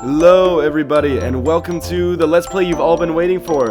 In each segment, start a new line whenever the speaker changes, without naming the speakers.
Hello everybody and welcome to the Let's Play you've all been waiting for.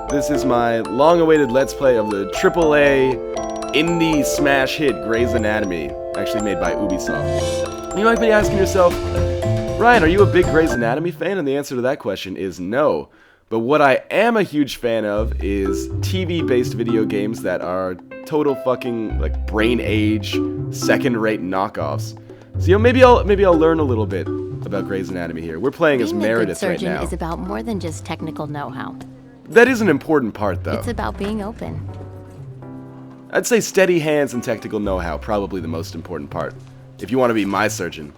This is my long-awaited Let's Play of the AAA indie smash hit Grey's Anatomy, actually made by Ubisoft. You might be asking yourself, Ryan, are you a big Grey's Anatomy fan? And the answer to that question is no. But what I am a huge fan of is TV-based video games that are total fucking like brain age, second-rate knockoffs. So maybe I'll learn a little bit about Grey's Anatomy here. We're playing as Meredith right now.
Being a good surgeon is about more than just technical know-how.
That is an important part, though.
It's about being open.
I'd say steady hands and technical know-how, probably the most important part, if you want to be my surgeon.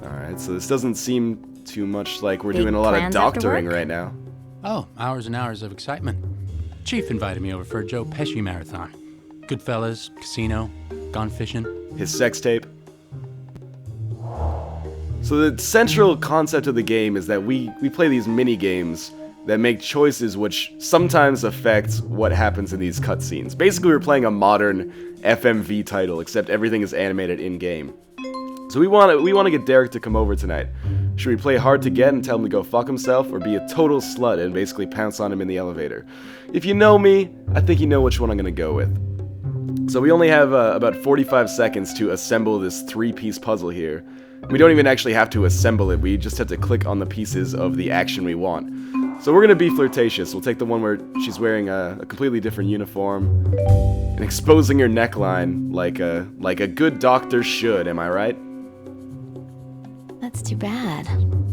Alright, so this doesn't seem too much like we're doing a lot of doctoring right now.
Oh, hours and hours of excitement. Chief invited me over for a Joe Pesci marathon. Goodfellas, casino, gone fishing.
His sex tape. So the central concept of the game is that we play these mini-games that make choices which sometimes affect what happens in these cutscenes. Basically, we're playing a modern FMV title, except everything is animated in-game. So we want to get Derek to come over tonight. Should we play hard to get and tell him to go fuck himself, or be a total slut and basically pounce on him in the elevator? If you know me, I think you know which one I'm going to go with. So we only have about 45 seconds to assemble this three-piece puzzle here. We don't even actually have to assemble it, we just have to click on the pieces of the action we want. So we're gonna be flirtatious. We'll take the one where she's wearing a completely different uniform and exposing her neckline like a good doctor should, am I right?
That's too bad.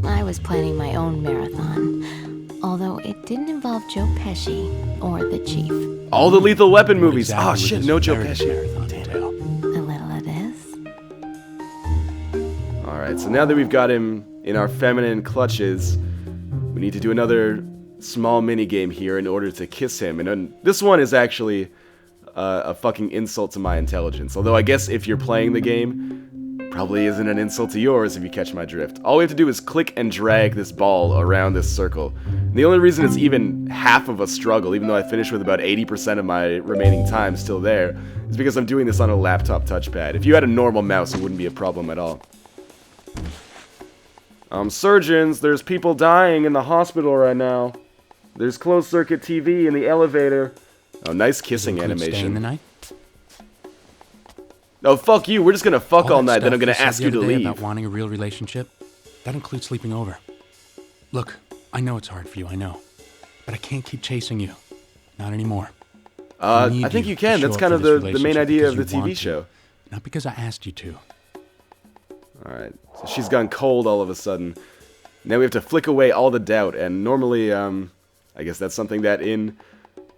I was planning my own marathon, although it didn't involve Joe Pesci or the Chief.
All the Lethal Weapon movies!
Exactly
Oh shit, no Joe Pesci.
Marathon
Damn.
entail.
A little of this.
Alright, so now that we've got him in our feminine clutches, we need to do another small mini-game here in order to kiss him. And this one is actually a fucking insult to my intelligence. Although I guess if you're playing the game, probably isn't an insult to yours if you catch my drift. All we have to do is click and drag this ball around this circle. And the only reason it's even half of a struggle, even though I finished with about 80% of my remaining time still there, is because I'm doing this on a laptop touchpad. If you had a normal mouse, it wouldn't be a problem at all. Surgeons, there's people dying in the hospital right now. There's closed-circuit TV in the elevator. Oh, nice kissing animation.
Staying the night?
Oh, fuck you. We're just gonna fuck all
that
night, then
stuff
I'm gonna
you said
ask
the
you to
other day
leave.
About wanting a real relationship, that includes sleeping over. Look, I know it's hard for you, I know. But I can't keep chasing you. Not anymore.
I think you can. That's kind of the main idea of the TV show.
Not because I asked you to.
Alright, so she's gone cold all of a sudden. Now we have to flick away all the doubt, and normally, I guess that's something that in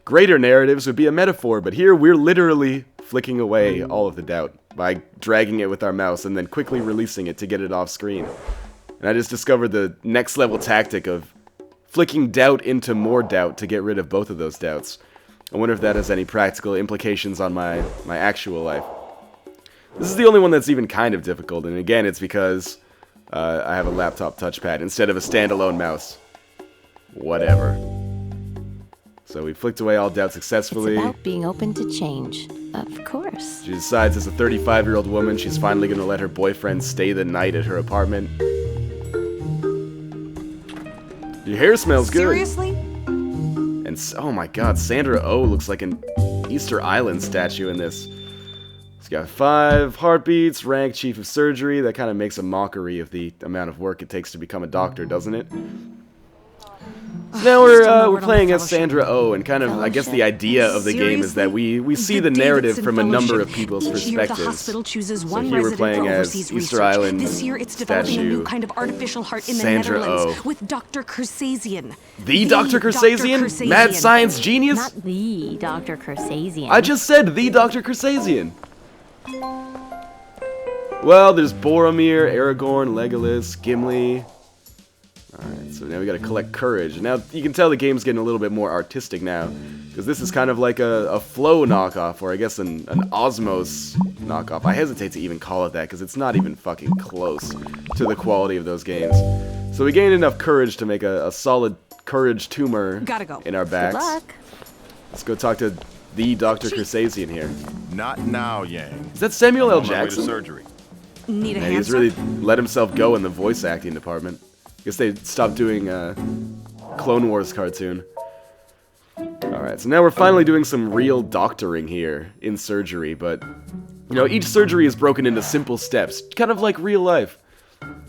greater narratives would be a metaphor, but here we're literally flicking away all of the doubt by dragging it with our mouse and then quickly releasing it to get it off screen. And I just discovered the next level tactic of flicking doubt into more doubt to get rid of both of those doubts. I wonder if that has any practical implications on my actual life. This is the only one that's even kind of difficult, and again, it's because I have a laptop touchpad instead of a standalone mouse. Whatever. So we flicked away all doubt successfully.
It's about being open to change, of course.
She decides as a 35-year-old woman she's finally going to let her boyfriend stay the night at her apartment. Your hair smells good.
Seriously?
And oh my god, Sandra Oh looks like an Easter Island statue in this. She's got 5 heartbeats, rank chief of surgery. That kind of makes a mockery of the amount of work it takes to become a doctor, doesn't it? So now we're playing as Sandra Oh, and kind of, I guess the idea of the game is that we see the narrative from a number of people's perspectives. So here we're playing as Easter Island
This year it's developing a
statue
new kind of artificial heart in the
Sandra
Netherlands
Oh.
with Dr. Kursazian.
The Dr. Kursazian? Mad science genius?
Not the Dr. Kursazian.
I just said the Dr. Kursazian. Well, there's Boromir, Aragorn, Legolas, Gimli. Alright, so now we gotta collect courage. Now, you can tell the game's getting a little bit more artistic now. Because this is kind of like a Flow knockoff, or I guess an Osmos knockoff. I hesitate to even call it that, because it's not even fucking close to the quality of those games. So we gained enough courage to make a solid courage tumor in our backs.
Good luck.
Let's go talk to the Dr. Kursazian here.
Not now, Yang.
Is that Samuel L.
On my way to
Jackson?
surgery.
Need a
Man,
hand,
he's really let himself go in the voice acting department. Guess they stopped doing Clone Wars cartoon. Alright, so now we're finally doing some real doctoring here in surgery, but, you know, each surgery is broken into simple steps, kind of like real life.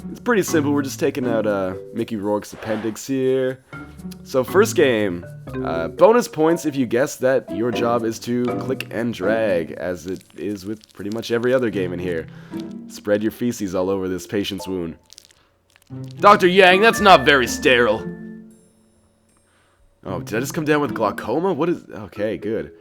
It's pretty simple, we're just taking out Mickey Rourke's appendix here. So first game, bonus points if you guess that your job is to click and drag, as it is with pretty much every other game in here. Spread your feces all over this patient's wound. Dr. Yang, that's not very sterile. Oh, did I just come down with glaucoma? What is... Okay, good.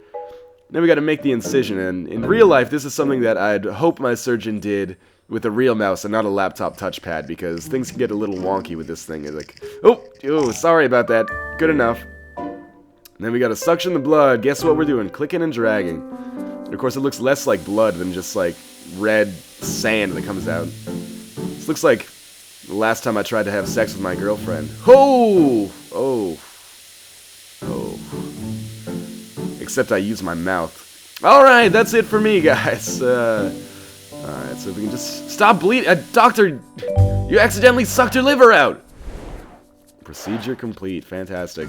Now we gotta make the incision, and in real life, this is something that I'd hope my surgeon did with a real mouse and not a laptop touchpad, because things can get a little wonky with this thing. It's like, oh, sorry about that. Good enough. And then we gotta suction the blood. Guess what we're doing? Clicking and dragging. And of course, it looks less like blood than just like red sand that comes out. This looks like the last time I tried to have sex with my girlfriend. Oh! Except I use my mouth. Alright, that's it for me, guys. Alright, so we can just stop bleeding. Doctor, you accidentally sucked her liver out! Procedure complete. Fantastic.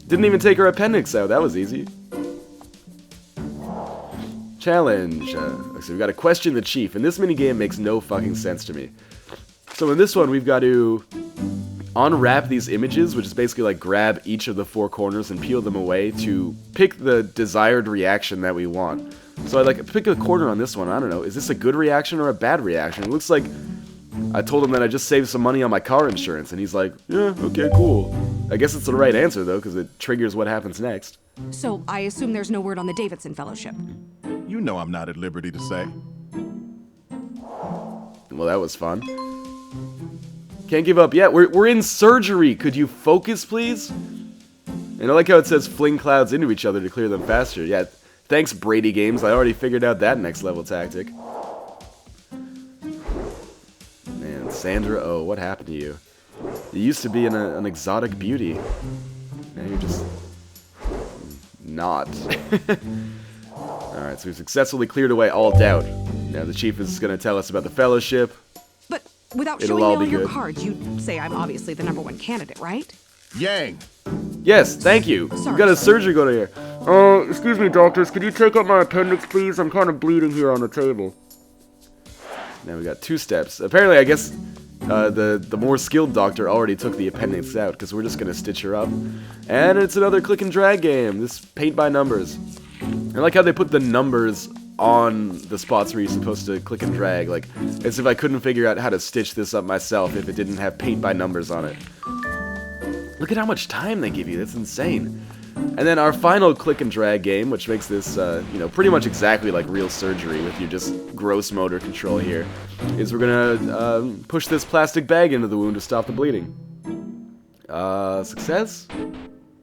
Didn't even take her appendix out. That was easy. Challenge. So we've got to question the chief, and this minigame makes no fucking sense to me. So in this one, we've got to unwrap these images, which is basically like grab each of the four corners and peel them away to pick the desired reaction that we want. So I like pick a corner on this one. I don't know. Is this a good reaction or a bad reaction? It looks like I told him that I just saved some money on my car insurance, and he's like, yeah, okay, cool. I guess it's the right answer, though, because it triggers what happens next.
So I assume there's no word on the Davidson Fellowship.
You know I'm not at liberty to say.
Well, that was fun. Can't give up yet. We're in surgery. Could you focus, please? And I like how it says fling clouds into each other to clear them faster. Yeah, thanks, Brady Games. I already figured out that next level tactic. Man, Sandra, oh, what happened to you? You used to be an exotic beauty. Now you're just not. Alright, so we've successfully cleared away all doubt. Now the chief is going to tell us about the fellowship.
But without
It'll
showing
all
me all
be
your
good.
cards, you'd say I'm obviously the #1 candidate, right?
Yang!
Yes, thank you.
Sorry,
We've got a
sorry.
surgery going here. Excuse me, doctors. Could you take out my appendix, please? I'm kind of bleeding here on the table. Now we got 2 steps. Apparently, I guess the more skilled doctor already took the appendix out, because we're just going to stitch her up. And it's another click and drag game. This paint by numbers. I like how they put the numbers on the spots where you're supposed to click and drag, like as if I couldn't figure out how to stitch this up myself if it didn't have paint by numbers on it. Look at how much time they give you. That's insane. And then our final click and drag game, which makes this, you know, pretty much exactly like real surgery with your just gross motor control here, is we're gonna push this plastic bag into the wound to stop the bleeding. Success?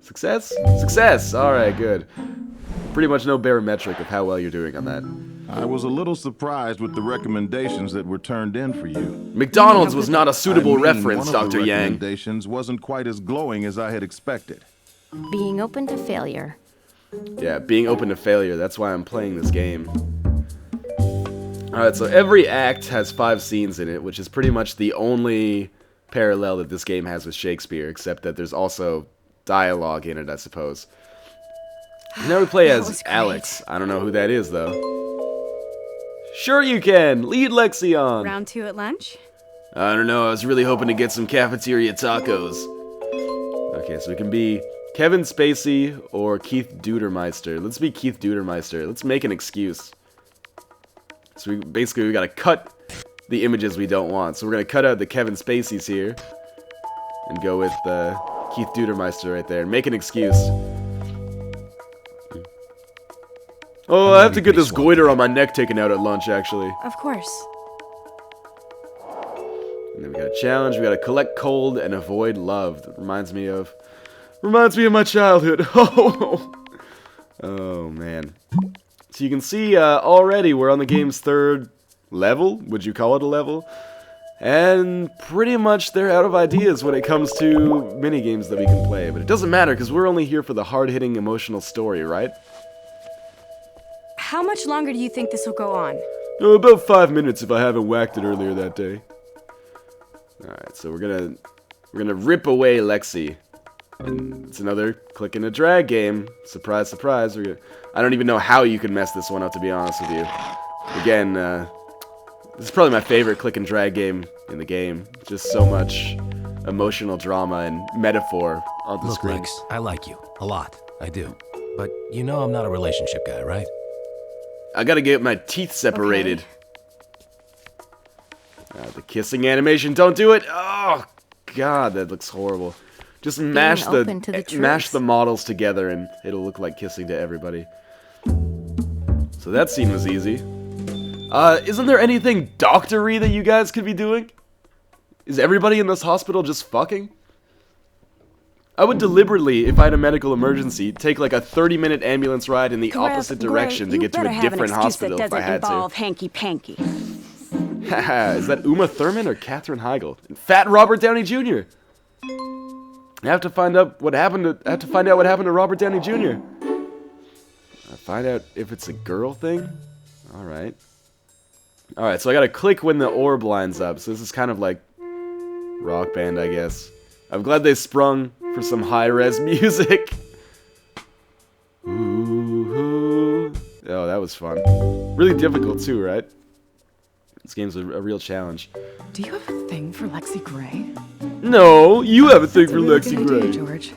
Success? Success! Alright, good. Pretty much no barometric of how well you're doing on that.
I was a little surprised with the recommendations that were turned in for you.
McDonald's was not a suitable
I mean,
reference,
one of the
Dr. Yang.
recommendations wasn't quite as glowing as I had expected.
Being open to failure.
Yeah, being open to failure, that's why I'm playing this game. Alright, so every act has 5 scenes in it, which is pretty much the only parallel that this game has with Shakespeare, except that there's also dialogue in it, I suppose. Now we play
That
as
was great.
Alex. I don't know who that is, though. Sure you can! Lead Lexion!
Round 2 at lunch?
I don't know, I was really hoping to get some cafeteria tacos. Okay, so we can be Kevin Spacey or Keith Dudermeister. Let's be Keith Dudermeister. Let's make an excuse. So we gotta cut the images we don't want. So we're gonna cut out the Kevin Spaceys here and go with Keith Dudermeister right there and make an excuse. Oh, I have to get this goiter on my neck taken out at lunch, actually.
Of course.
And then we got a challenge. We got to collect cold and avoid love. That reminds me of my childhood. Oh man. So you can see already we're on the game's 3rd level. Would you call it a level? And pretty much they're out of ideas when it comes to mini games that we can play. But it doesn't matter because we're only here for the hard-hitting emotional story, right?
How much longer do you think this will go on?
Oh, about 5 minutes if I haven't whacked it earlier that day. Alright, so we're gonna rip away Lexi. And it's another click and a drag game. Surprise, surprise. I don't even know how you can mess this one up, to be honest with you. Again, this is probably my favorite click and drag game in the game. Just so much emotional drama and metaphor on the screen.
Look, Lex, I like you. A lot. I do. But you know I'm not a relationship guy, right?
I gotta get my teeth separated.
Okay.
The kissing animation, don't do it! Oh, God, that looks horrible. Just mash the models together and it'll look like kissing to everybody. So that scene was easy. Isn't there anything doctor-y that you guys could be doing? Is everybody in this hospital just fucking? I would deliberately, if I had a medical emergency, take like a 30-minute ambulance ride in the opposite direction to get to a different hospital if I had to.
Hanky-panky.
Haha, is that Uma Thurman or Katherine Heigl? Fat Robert Downey Jr. I have to find out what happened to Robert Downey Jr. Find out if it's a girl thing. All right. So I gotta click when the orb lines up. So this is kind of like Rock Band, I guess. I'm glad they sprung for some high-res music. Ooh. Oh, that was fun. Really difficult too, right? This game's a real challenge.
Do you have a thing for Lexi Gray?
No, you have a thing for
That's a
Lexi
really
Gray.
good idea, George.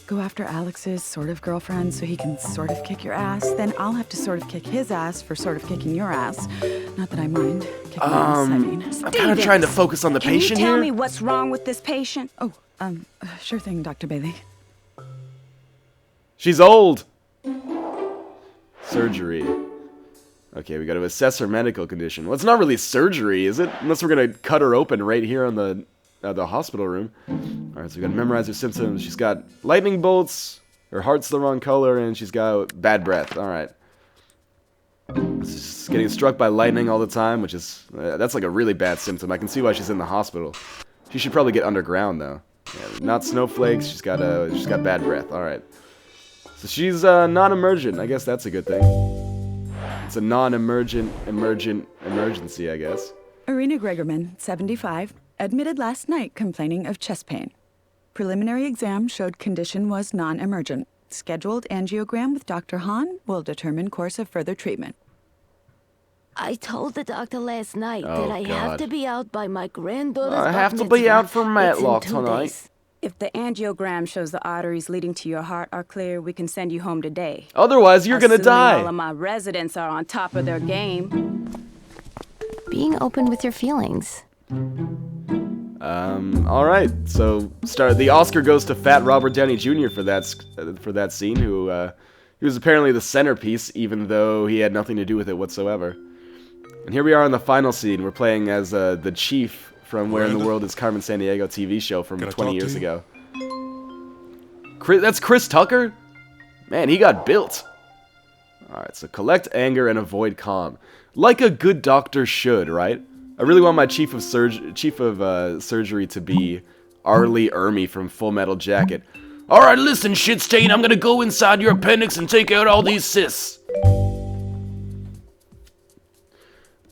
Go after Alex's sort of girlfriend so he can sort of kick your ass. Then I'll have to sort of kick his ass for sort of kicking your ass. Not that I mind kicking
I'm kind of trying to focus on the patient here.
Can you tell me what's wrong with this patient?
Oh, sure thing, Dr. Bailey.
She's old. Surgery. Okay, we got to assess her medical condition. Well, it's not really surgery, is it? Unless we're gonna cut her open right here on the hospital room. All right, so we got to memorize her symptoms. She's got lightning bolts. Her heart's the wrong color, and she's got bad breath. All right. She's getting struck by lightning all the time, which is that's like a really bad symptom. I can see why she's in the hospital. She should probably get underground though. Yeah, not snowflakes. She's got bad breath. All right. So she's non-emergent. I guess that's a good thing. It's a non-emergent emergency, I guess.
Irina Gregorman, 75, admitted last night complaining of chest pain. Preliminary exam showed condition was non-emergent. Scheduled angiogram with Dr. Hahn will determine course of further treatment.
I told the doctor last night
Oh,
that I
God.
have to be out by my granddaughter's
I have to
bat
be out
mitzvah.
for
It's in
Matlock
2
tonight.
days.
If the angiogram shows the arteries leading to your heart are clear, we can send you home today.
Otherwise, you're gonna
Assuming all
die.
of my residents are on top of their game.
Being open with your feelings.
All right. So the Oscar goes to Fat Robert Downey Jr. for that scene. Who he was apparently the centerpiece, even though he had nothing to do with it whatsoever. And here we are in the final scene. We're playing as the chief from Where in the World is Carmen Sandiego TV show from 20 years ago. That's Chris Tucker? Man, he got built. Alright, so collect anger and avoid calm. Like a good doctor should, right? I really want my chief of surgery to be Arlie Ermey from Full Metal Jacket. Alright, listen, shitstain, I'm gonna go inside your appendix and take out all these cysts.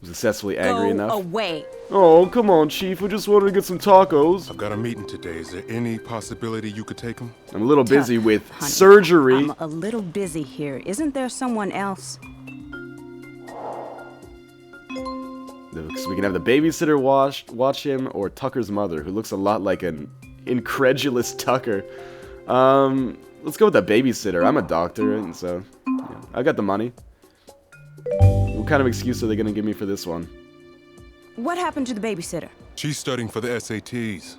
Was successfully angry enough.
Away.
Oh, come on, Chief. We just wanted to get some tacos.
I've got a meeting today. Is there any possibility you could take them?
I'm a little busy with
Honey,
surgery.
I'm a little busy here. Isn't there someone else?
So we can have the babysitter watch him, or Tucker's mother, who looks a lot like an incredulous Tucker. Let's go with the babysitter. I'm a doctor, and so yeah, I got the money. What kind of excuse are they going to give me for this one?
What happened to the babysitter?
She's studying for the SATs.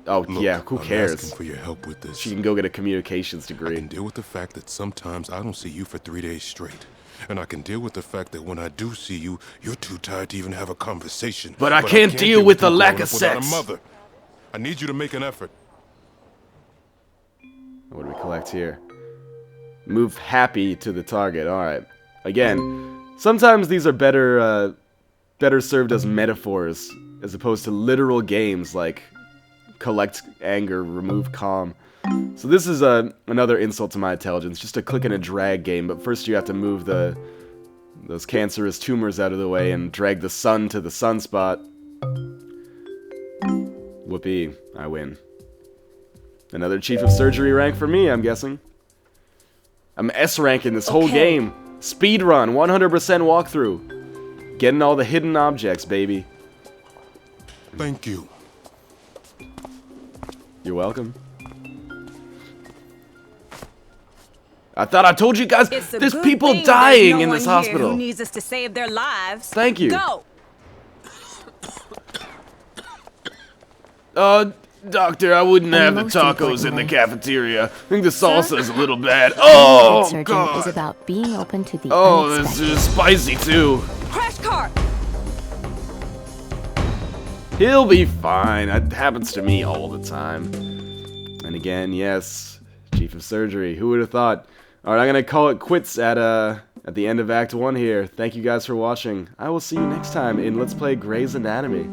Oh,
Look,
yeah, who
I'm
cares?
asking for your help with this.
She can go get a communications
I
degree.
can deal with the fact that sometimes I don't see you for 3 days straight. And I can deal with the fact that when I do see you, you're too tired to even have a conversation.
But I can't deal with the
you
lack
growing
of
up without
sex.
a mother. I need you to make an effort.
What do we collect here? Move happy to the target. Alright. Again, sometimes these are better served as metaphors as opposed to literal games like collect anger, remove calm. So this is another insult to my intelligence, just a click and a drag game, but first you have to move the those cancerous tumors out of the way and drag the sun to the sunspot. Whoopee, I win. Another Chief of Surgery rank for me, I'm guessing. I'm S ranking this whole game. Speed run, 100% walkthrough. Getting all the hidden objects, baby.
Thank you.
You're welcome. I thought I told you guys, there's people dying in this hospital.
Who needs us to save their lives?
Thank you.
Go.
Doctor, I wouldn't have the
most
tacos in the
importantly-
cafeteria. I think the salsa's a little bad. Oh,
Surgeon is
God.
about being open to the
Oh, this
unexpected.
is spicy, too.
Crash cart.
He'll be fine. It happens to me all the time. And again, yes, Chief of Surgery. Who would have thought? All right, I'm going to call it quits at the end of Act 1 here. Thank you guys for watching. I will see you next time in Let's Play Grey's Anatomy.